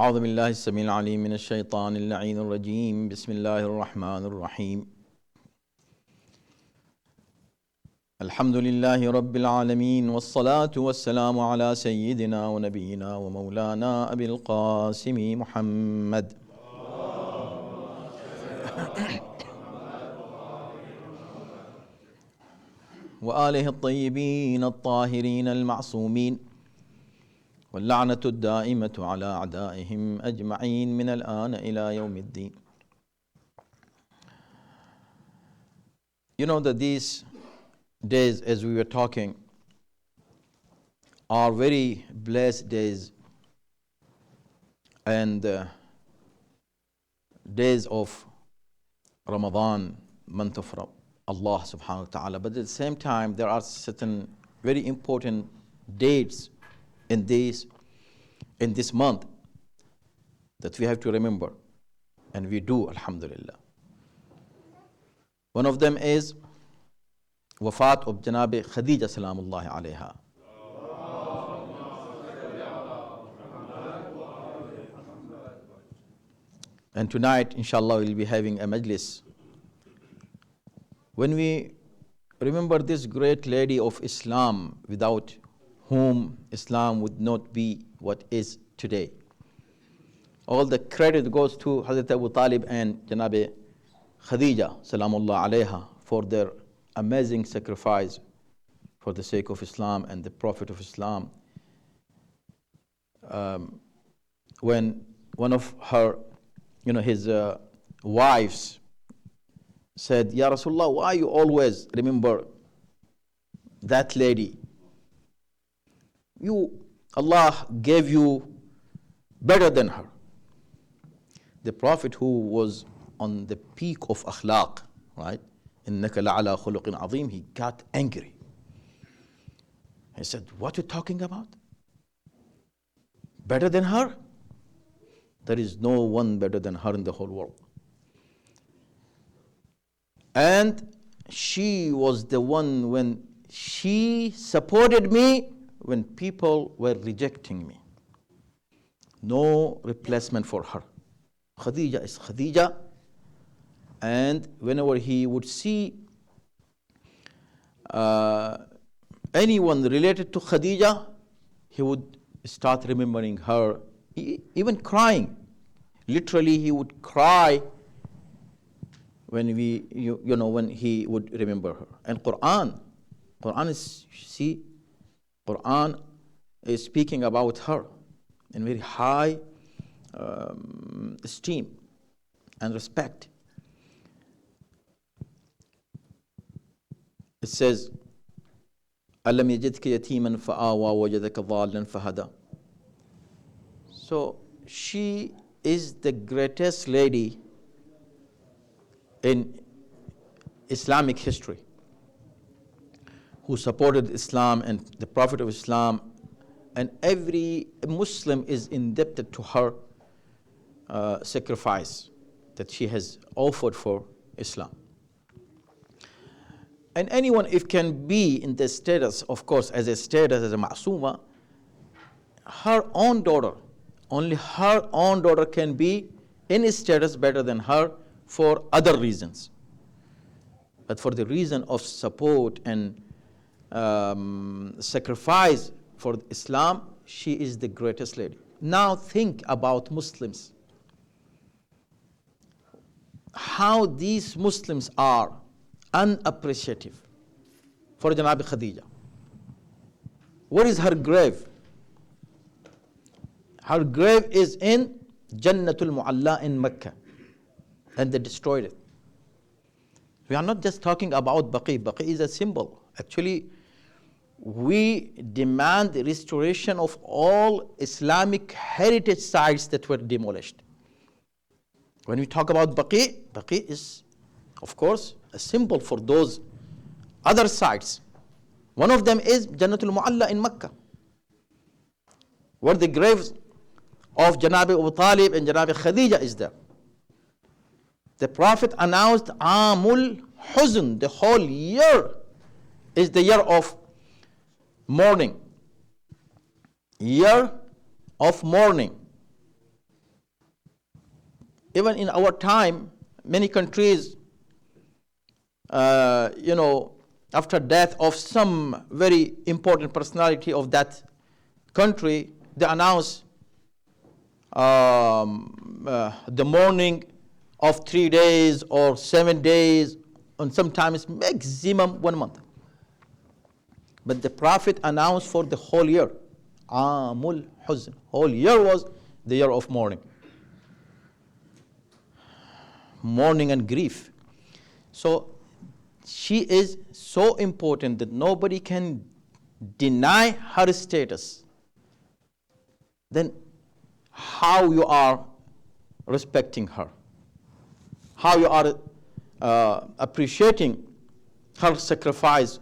أعوذ بالله السميع العليم من الشيطان اللعين الرجيم بسم الله الرحمن الرحيم الحمد لله رب العالمين والصلاة والسلام على سيدنا ونبينا ومولانا أبي القاسم محمد وآله الطيبين الطاهرين المعصومين واللعنة الدائمة على أعدائهم أجمعين من الآن إلى يوم الدين. You know that these days, as we were talking, are very blessed days and days of Ramadan, month of Allah subhanahu wa ta'ala. But at the same time, there are certain very important dates in this month that we have to remember, and we do, alhamdulillah. One of them is Wafat of Janabi Khadija salamullahi alayha. And tonight, inshallah, we'll be having a majlis. When we remember this great lady of Islam, without whom Islam would not be what is today. All the credit goes to Hazrat Abu Talib and Janabi Khadija salamullah alayha for their amazing sacrifice for the sake of Islam and the Prophet of Islam. When one of her, his wives said, Ya Rasulullah, why you always remember that lady? Allah gave you better than her. The Prophet, who was on the peak of akhlaq, right? إِنَّكَ لَعَلَى خُلُقٍ عَظِيمٍ. He got angry. He said, what are you talking about? Better than her? There is no one better than her in the whole world. And she was the one when she supported me when people were rejecting me. No replacement for her. Khadija is Khadija. And whenever he would see anyone related to Khadija, he would start remembering her, even crying. Literally, he would cry when when he would remember her. And Quran is speaking about her in very high esteem and respect. It says, أَلَّمْ يَجِدْكَ يَتِيمًا فَآوَى وَجَدَكَ ضَالًّا فَهَدَى. So she is the greatest lady in Islamic history, who supported Islam and the Prophet of Islam, and every Muslim is indebted to her sacrifice that she has offered for Islam. And anyone, if can be in the status, of course, as a ma'sooma, her own daughter, only her own daughter can be in a status better than her for other reasons. But for the reason of support and sacrifice for Islam, she is the greatest lady. Now think about Muslims. How these Muslims are unappreciative for Janabi Khadija. Where is her grave? Her grave is in Jannatul Mu'alla in Mecca, and they destroyed it. We are not just talking about Baqee. Baqee is a symbol. Actually, we demand the restoration of all Islamic heritage sites that were demolished. When we talk about Baqee, Baqee is, of course, a symbol for those other sites. One of them is Jannatul Mu'alla in Mecca, where the graves of Janabi Abu Talib and Janabi Khadija is there. The Prophet announced Amul Huzn, the whole year is the year of mourning. Year of mourning. even in our time, many countries, after death of some very important personality of that country, they announce the mourning of 3 days or 7 days, and sometimes maximum 1 month. But the Prophet announced for the whole year, Amul Huzn. Whole year was the year of mourning. Mourning and grief. So she is so important that nobody can deny her status. Then how you are respecting her, how you are appreciating her sacrifice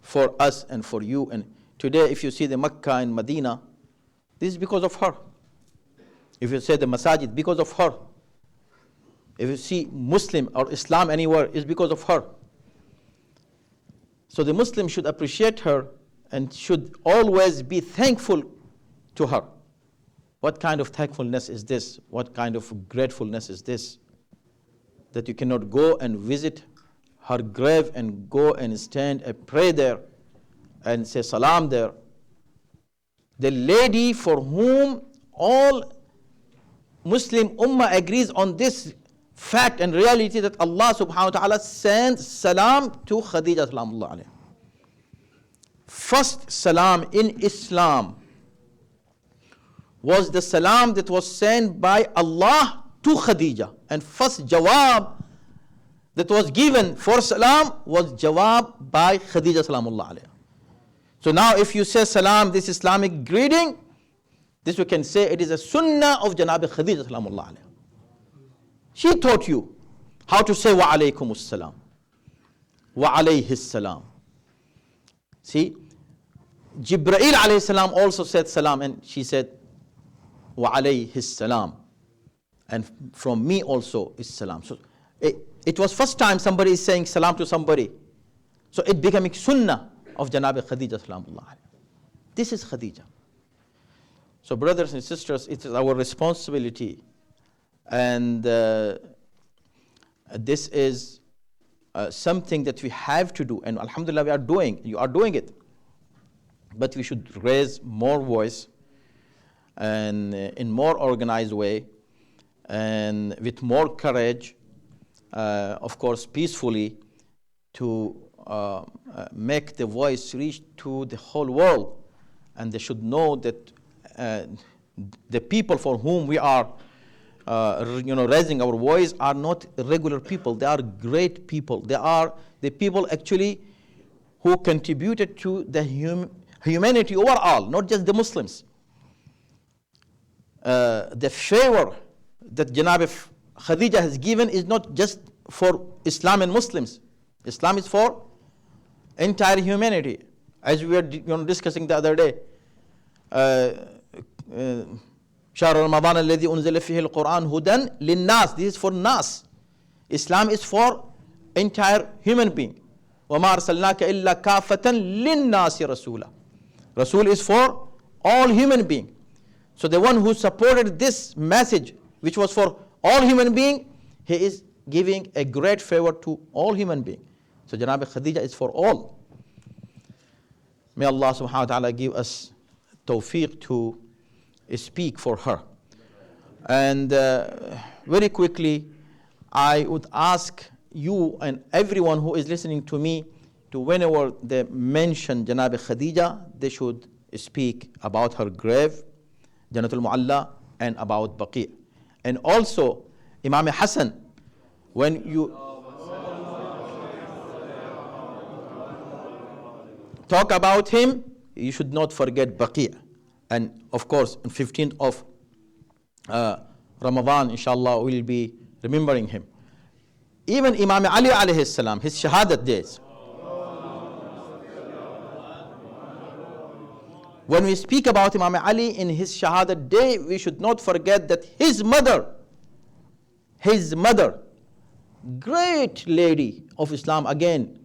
for us and for you. And today, if you see the Mecca and Medina, this is because of her. If you say the Masajid, because of her. If you see Muslim or Islam anywhere, it's because of her. So the Muslim should appreciate her and should always be thankful to her. What kind of thankfulness is this? What kind of gratefulness is this? That you cannot go and visit her grave and go and stand and pray there and say salam there. The lady for whom all Muslim Ummah agrees on this fact and reality that Allah subhanahu wa ta'ala sent salam to Khadija salamullah alayha. First salam in Islam was the salam that was sent by Allah to Khadija. And first jawab that was given for salam was jawab by Khadija salamullah alayha. So now if you say salam, this Islamic greeting, this we can say it is a sunnah of Janab Khadija salamullah alayha. She taught you how to say wa alaykumus salam, wa alayhis salam. See, Jibreel alayhi salam also said salam, and she said wa alayhis salam, and from me also is salam. So it was first time somebody is saying salam to somebody, so it became a sunnah of Janab Khadija salamullah alayha. This is Khadija. So brothers and sisters, it is our responsibility, and this is something that we have to do, and alhamdulillah you are doing it. But we should raise more voice and in more organized way and with more courage, of course peacefully, to make the voice reach to the whole world. And they should know that the people for whom we are raising our voice are not regular people. They are great people. They are the people actually who contributed to the humanity overall, not just the Muslims. The favor that Janab Khadija has given is not just for Islam and Muslims. Islam is for entire humanity. As we were discussing the other day, شهر رمضان الذي أنزل فيه القرآن هدى للناس. This is for nas. Islam is for entire human being. وما أرسلناك إلا كافة للناس رسولا. Rasul is for all human being. So the one who supported this message, which was for all human being, he is giving a great favor to all human being. So Janab Khadija is for all. May Allah subhanahu wa ta'ala give us tawfiq to speak for her. And very quickly, I would ask you and everyone who is listening to me to, whenever they mention Janab Khadija, they should speak about her grave, Jannatul Mu'alla, and about Baqee. And also Imam Hassan, when you talk about him, you should not forget Baqee. And of course, on 15th of Ramadan, inshallah, we will be remembering him. Even Imam Ali alayhi salam, his shahadat days. When we speak about Imam Ali in his shahadat day, we should not forget that his mother, great lady of Islam, again,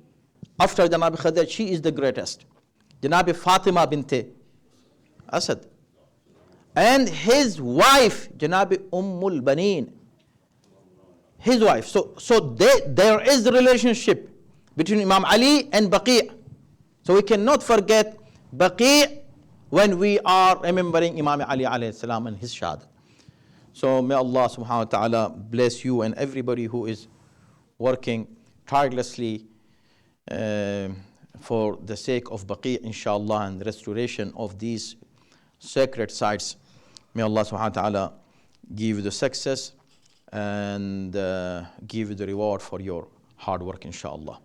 after Janab Khadija, she is the greatest. Janab Fatima bint Asad. And his wife, Janab Ummul Baneen, his wife. There is a relationship between Imam Ali and Baqee. So we cannot forget Baqee when we are remembering Imam Ali alayhi salam and his shahadat. So may Allah subhanahu wa ta'ala bless you and everybody who is working tirelessly for the sake of Baqee, inshallah, and restoration of these sacred sites. May Allah subhanahu wa ta'ala give you the success and give you the reward for your hard work, inshallah.